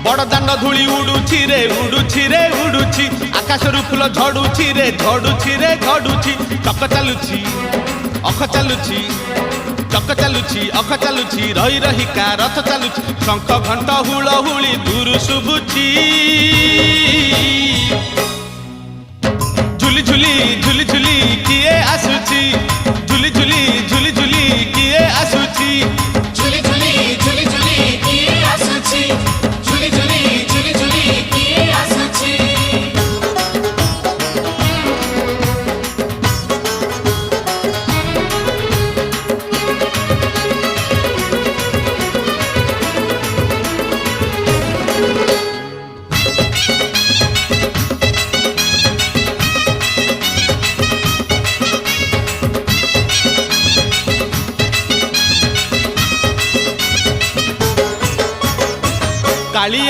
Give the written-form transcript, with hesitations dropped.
बड़दान धूली उड़ुछि रे उड़ुछि रे उड़ुछि आकाशरू फूल झड़ुछि रे झड़ुछि रे झड़ुछि चक चालुछि अख चालुछि चक चालुछि अख चालुछि रही रहिका रथ चालुछि शंख घंट हुलहुली दूर शुभुछि झुली झुली झुली झुली किए आसुछि झुली झुली झुली झुली किए आसुछि झुली झुली झुली झुली किए आसुछि झुली झुली झुली झुली किए आसुछि कालिया